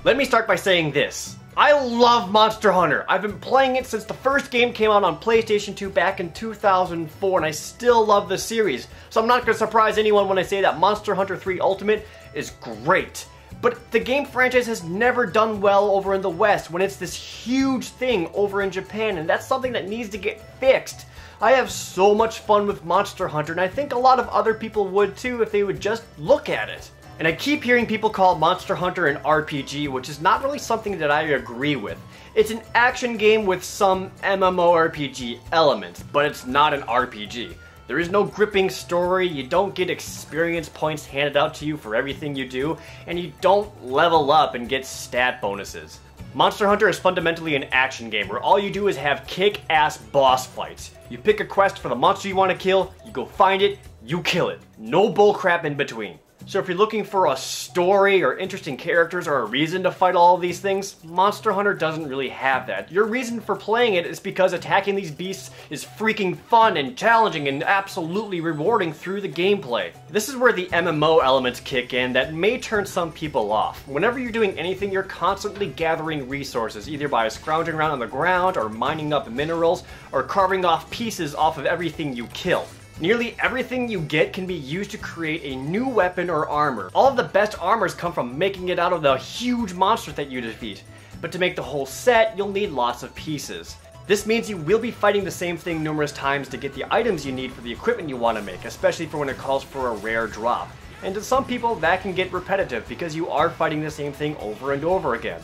Let me start by saying this. I love Monster Hunter. I've been playing it since the first game came out on PlayStation 2 back in 2004, and I still love the series. So I'm not going to surprise anyone when I say that Monster Hunter 3 Ultimate is great. But the game franchise has never done well over in the West when it's this huge thing over in Japan, and that's something that needs to get fixed. I have so much fun with Monster Hunter, and I think a lot of other people would too if they would just look at it. And I keep hearing people call Monster Hunter an RPG, which is not really something that I agree with. It's an action game with some MMORPG elements, but it's not an RPG. There is no gripping story, you don't get experience points handed out to you for everything you do, and you don't level up and get stat bonuses. Monster Hunter is fundamentally an action game where all you do is have kick-ass boss fights. You pick a quest for the monster you want to kill, you go find it, you kill it. No bullcrap in between. So if you're looking for a story or interesting characters or a reason to fight all of these things, Monster Hunter doesn't really have that. Your reason for playing it is because attacking these beasts is freaking fun and challenging and absolutely rewarding through the gameplay. This is where the MMO elements kick in that may turn some people off. Whenever you're doing anything, you're constantly gathering resources, either by scrounging around on the ground or mining up minerals or carving off pieces off of everything you kill. Nearly everything you get can be used to create a new weapon or armor. All of the best armors come from making it out of the huge monsters that you defeat. But to make the whole set, you'll need lots of pieces. This means you will be fighting the same thing numerous times to get the items you need for the equipment you want to make, especially for when it calls for a rare drop. And to some people, that can get repetitive because you are fighting the same thing over and over again.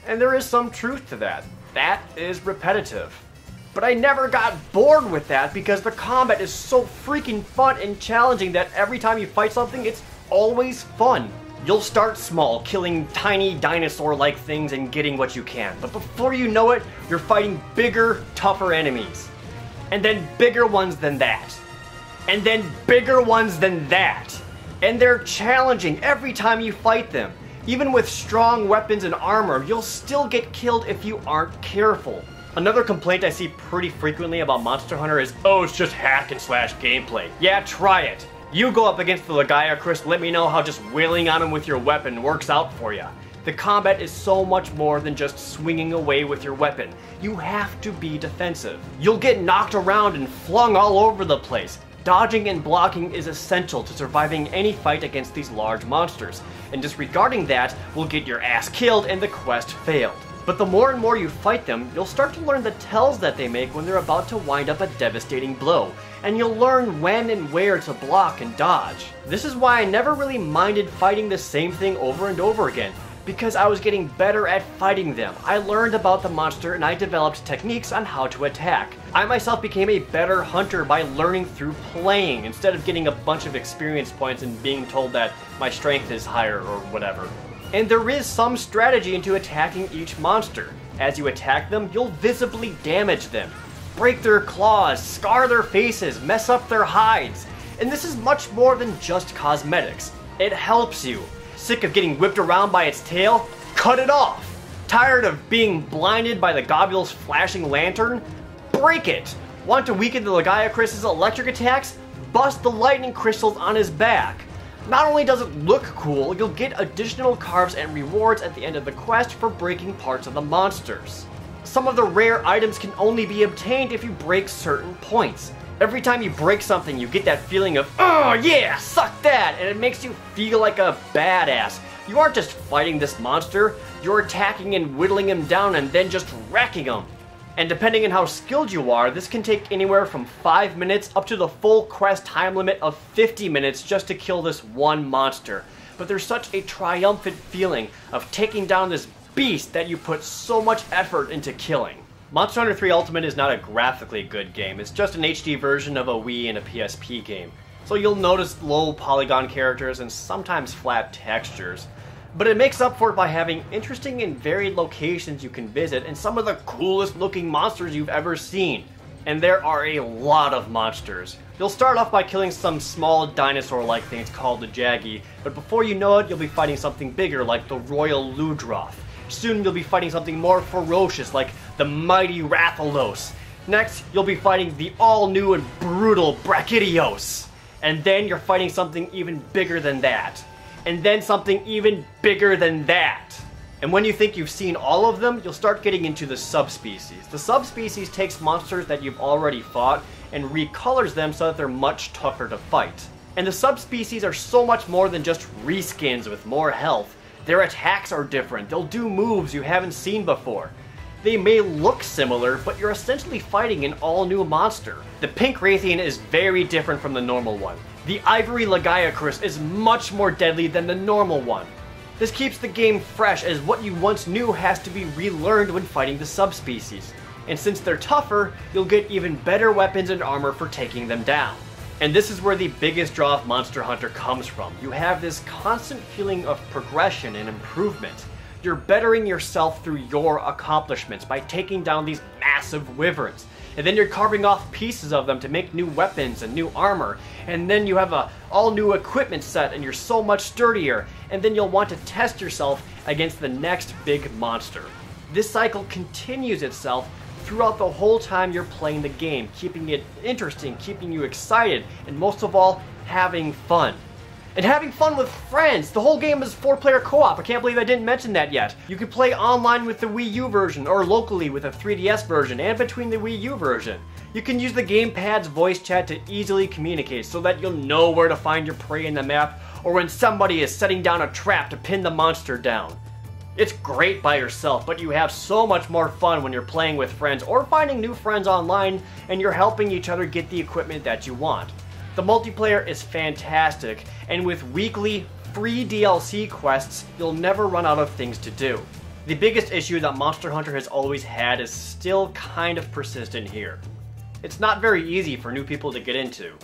And there is some truth to that. That is repetitive. But I never got bored with that because the combat is so freaking fun and challenging that every time you fight something, it's always fun. You'll start small, killing tiny dinosaur-like things and getting what you can. But before you know it, you're fighting bigger, tougher enemies. And then bigger ones than that. And then bigger ones than that. And they're challenging every time you fight them. Even with strong weapons and armor, you'll still get killed if you aren't careful. Another complaint I see pretty frequently about Monster Hunter is, oh, it's just hack and slash gameplay. Yeah, try it. You go up against the Lagiacrus, let me know how just wailing on him with your weapon works out for you. The combat is so much more than just swinging away with your weapon. You have to be defensive. You'll get knocked around and flung all over the place. Dodging and blocking is essential to surviving any fight against these large monsters, and disregarding that will get your ass killed and the quest failed. But the more and more you fight them, you'll start to learn the tells that they make when they're about to wind up a devastating blow, and you'll learn when and where to block and dodge. This is why I never really minded fighting the same thing over and over again, because I was getting better at fighting them. I learned about the monster and I developed techniques on how to attack. I myself became a better hunter by learning through playing, instead of getting a bunch of experience points and being told that my strength is higher or whatever. And there is some strategy into attacking each monster. As you attack them, you'll visibly damage them. Break their claws, scar their faces, mess up their hides. And this is much more than just cosmetics. It helps you. Sick of getting whipped around by its tail? Cut it off. Tired of being blinded by the Gobble's flashing lantern? Break it. Want to weaken the Lagiacrus' electric attacks? Bust the lightning crystals on his back. Not only does it look cool, you'll get additional carves and rewards at the end of the quest for breaking parts of the monsters. Some of the rare items can only be obtained if you break certain points. Every time you break something, you get that feeling of, oh yeah, suck that, and it makes you feel like a badass. You aren't just fighting this monster, you're attacking and whittling him down and then just wrecking him. And depending on how skilled you are, this can take anywhere from 5 minutes up to the full quest time limit of 50 minutes just to kill this one monster. But there's such a triumphant feeling of taking down this beast that you put so much effort into killing. Monster Hunter 3 Ultimate is not a graphically good game, it's just an HD version of a Wii and a PSP game. So you'll notice low polygon characters and sometimes flat textures. But it makes up for it by having interesting and varied locations you can visit and some of the coolest looking monsters you've ever seen. And there are a lot of monsters. You'll start off by killing some small dinosaur-like things called the Jaggy, but before you know it, you'll be fighting something bigger like the Royal Ludroth. Soon you'll be fighting something more ferocious like the mighty Rathalos. Next, you'll be fighting the all-new and brutal Brachydios. And then you're fighting something even bigger than that. And then something even bigger than that. And when you think you've seen all of them, you'll start getting into the subspecies. The subspecies takes monsters that you've already fought and recolors them so that they're much tougher to fight. And the subspecies are so much more than just reskins with more health. Their attacks are different, they'll do moves you haven't seen before. They may look similar, but you're essentially fighting an all-new monster. The pink Raytheon is very different from the normal one. The ivory Lagiacrus is much more deadly than the normal one. This keeps the game fresh, as what you once knew has to be relearned when fighting the subspecies. And since they're tougher, you'll get even better weapons and armor for taking them down. And this is where the biggest draw of Monster Hunter comes from. You have this constant feeling of progression and improvement. You're bettering yourself through your accomplishments by taking down these massive wyverns. And then you're carving off pieces of them to make new weapons and new armor. And then you have a all new equipment set and you're so much sturdier. And then you'll want to test yourself against the next big monster. This cycle continues itself throughout the whole time you're playing the game, keeping it interesting, keeping you excited, and most of all, having fun. And having fun with friends! The whole game is 4-player co-op, I can't believe I didn't mention that yet. You can play online with the Wii U version, or locally with a 3DS version, and between the Wii U version. You can use the gamepad's voice chat to easily communicate so that you'll know where to find your prey in the map, or when somebody is setting down a trap to pin the monster down. It's great by yourself, but you have so much more fun when you're playing with friends or finding new friends online and you're helping each other get the equipment that you want. The multiplayer is fantastic, and with weekly, free DLC quests, you'll never run out of things to do. The biggest issue that Monster Hunter has always had is still kind of persistent here. It's not very easy for new people to get into.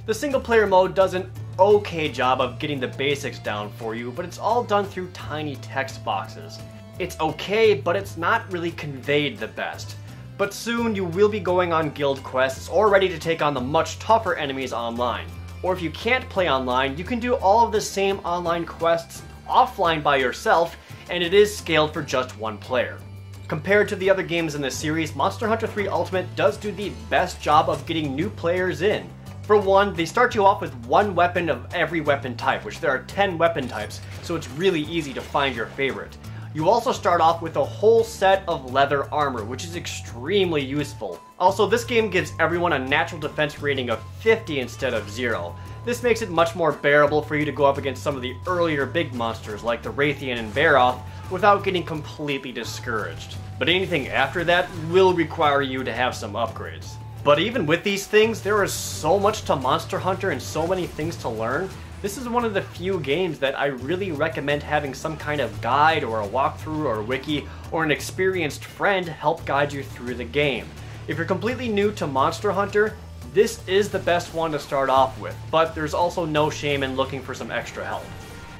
The single player mode does an okay job of getting the basics down for you, but it's all done through tiny text boxes. It's okay, but it's not really conveyed the best. But soon you will be going on guild quests or ready to take on the much tougher enemies online. Or if you can't play online, you can do all of the same online quests offline by yourself, and it is scaled for just one player. Compared to the other games in the series, Monster Hunter 3 Ultimate does do the best job of getting new players in. For one, they start you off with one weapon of every weapon type, which there are 10 weapon types, so it's really easy to find your favorite. You also start off with a whole set of leather armor, which is extremely useful. Also, this game gives everyone a natural defense rating of 50 instead of 0. This makes it much more bearable for you to go up against some of the earlier big monsters like the Raytheon and Baroth without getting completely discouraged. But anything after that will require you to have some upgrades. But even with these things, there is so much to Monster Hunter and so many things to learn. This is one of the few games that I really recommend having some kind of guide or a walkthrough or a wiki or an experienced friend help guide you through the game. If you're completely new to Monster Hunter, this is the best one to start off with, but there's also no shame in looking for some extra help.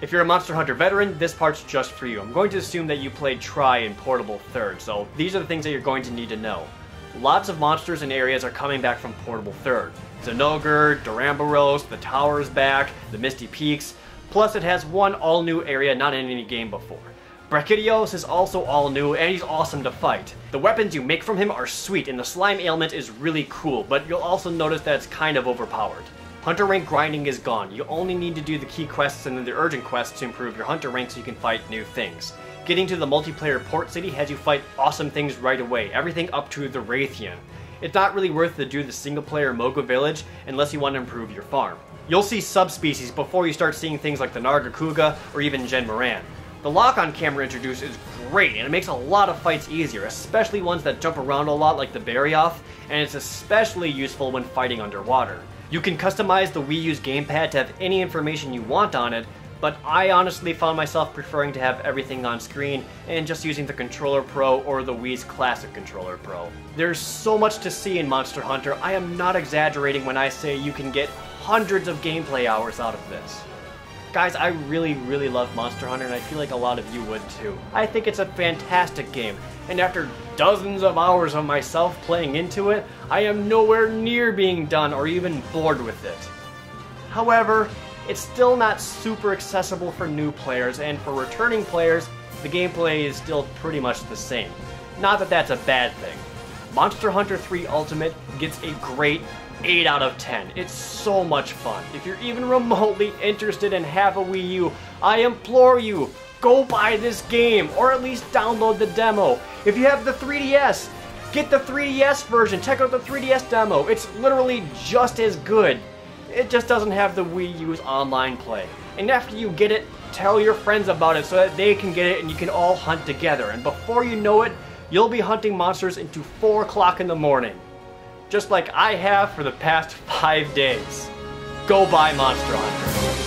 If you're a Monster Hunter veteran, this part's just for you. I'm going to assume that you played Tri in Portable Third, so these are the things that you're going to need to know. Lots of monsters and areas are coming back from Portable Third. Zenogre, Duramboros, the Tower is back, the Misty Peaks, plus it has one all-new area not in any game before. Brachydios is also all new, and he's awesome to fight. The weapons you make from him are sweet, and the slime ailment is really cool, but you'll also notice that it's kind of overpowered. Hunter rank grinding is gone. You only need to do the key quests and then the urgent quests to improve your Hunter rank so you can fight new things. Getting to the multiplayer port city has you fight awesome things right away, everything up to the Raytheon. It's not really worth to do the single player Moga Village unless you want to improve your farm. You'll see subspecies before you start seeing things like the Nargacuga or even Gen Moran. The lock-on camera introduced is great, and it makes a lot of fights easier, especially ones that jump around a lot like the Barioth, and it's especially useful when fighting underwater. You can customize the Wii U's gamepad to have any information you want on it, but I honestly found myself preferring to have everything on screen and just using the Controller Pro or the Wii's Classic Controller Pro. There's so much to see in Monster Hunter, I am not exaggerating when I say you can get hundreds of gameplay hours out of this. Guys, I really love Monster Hunter, and I feel like a lot of you would too. I think it's a fantastic game, and after dozens of hours of myself playing into it, I am nowhere near being done or even bored with it. However, it's still not super accessible for new players, and for returning players, the gameplay is still pretty much the same. Not that that's a bad thing. Monster Hunter 3 Ultimate gets a great 8 out of 10. It's so much fun. If you're even remotely interested and have a Wii U, I implore you, go buy this game, or at least download the demo. If you have the 3DS, get the 3DS version. Check out the 3DS demo. It's literally just as good. It just doesn't have the Wii U's online play. And after you get it, tell your friends about it so that they can get it and you can all hunt together. And before you know it, you'll be hunting monsters into 4 o'clock in the morning. Just like I have for the past 5 days. Go buy Monster Hunter.